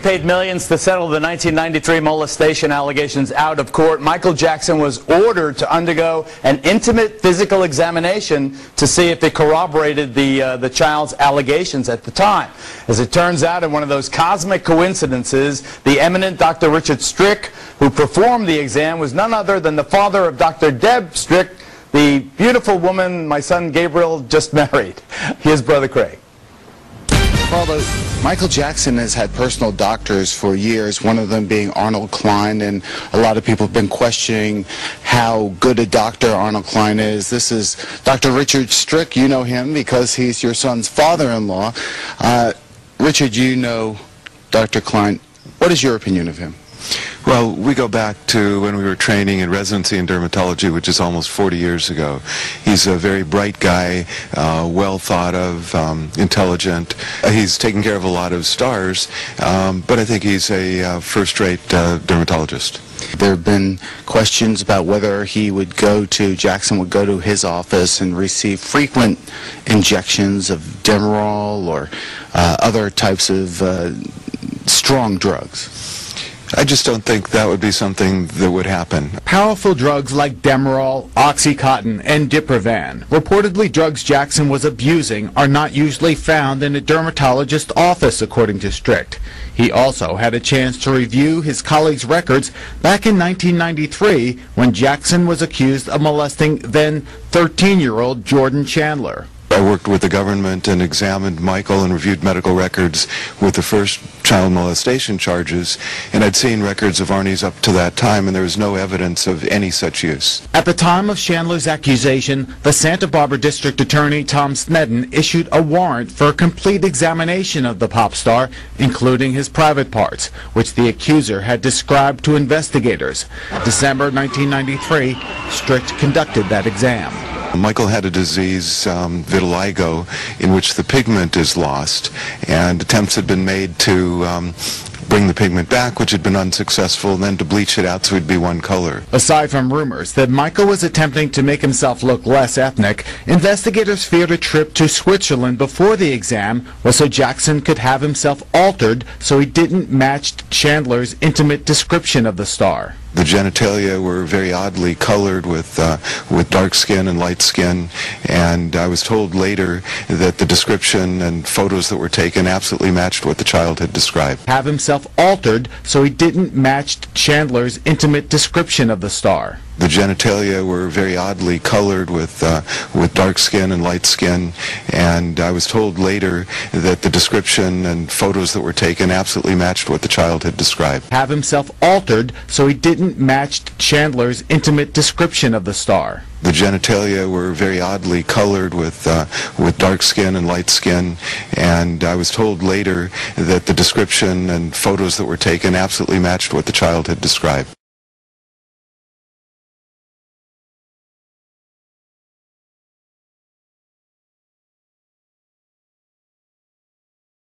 paid millions to settle the 1993 molestation allegations out of court, Michael Jackson was ordered to undergo an intimate physical examination to see if it corroborated the child's allegations at the time. As it turns out, in one of those cosmic coincidences, the eminent Dr. Richard Strick, who performed the exam, was none other than the father of Dr. Deb Strick, the beautiful woman my son Gabriel just married. Here's Brother Craig. Well, Michael Jackson has had personal doctors for years, one of them being Arnold Klein, and a lot of people have been questioning how good a doctor Arnold Klein is. This is Dr. Richard Strick. You know him because he's your son's father-in-law. Richard, you know Dr. Klein. What is your opinion of him? Well, we go back to when we were training in residency in dermatology, which is almost 40 years ago. He's a very bright guy, well thought of, intelligent. He's taken care of a lot of stars, but I think he's a first-rate dermatologist. There have been questions about whether Jackson would go to his office and receive frequent injections of Demerol or other types of strong drugs. I just don't think that would be something that would happen. Powerful drugs like Demerol, Oxycontin, and Diprivan, reportedly drugs Jackson was abusing, are not usually found in a dermatologist's office, according to Strick. He also had a chance to review his colleagues' records back in 1993 when Jackson was accused of molesting then 13-year-old Jordan Chandler. I worked with the government and examined Michael and reviewed medical records with the first child molestation charges, and I'd seen records of Arnie's up to that time, and there was no evidence of any such use. At the time of Chandler's accusation, the Santa Barbara District Attorney Tom Sneddon issued a warrant for a complete examination of the pop star, including his private parts, which the accuser had described to investigators. December 1993, Strick conducted that exam. Michael had a disease, vitiligo, in which the pigment is lost, and attempts had been made to bring the pigment back, which had been unsuccessful, and then to bleach it out so it'd be one color. Aside from rumors that Michael was attempting to make himself look less ethnic, investigators feared a trip to Switzerland before the exam was so Jackson could have himself altered so he didn't match Chandler's intimate description of the star. The genitalia were very oddly colored with dark skin and light skin, and I was told later that the description and photos that were taken absolutely matched what the child had described. Have himself altered so he didn't match Chandler's intimate description of the star. The genitalia were very oddly colored with dark skin and light skin, and I was told later that the description and photos that were taken absolutely matched what the child had described. Have himself altered so he didn't match Chandler's intimate description of the star. The genitalia were very oddly colored with dark skin and light skin, and I was told later that the description and photos that were taken absolutely matched what the child had described.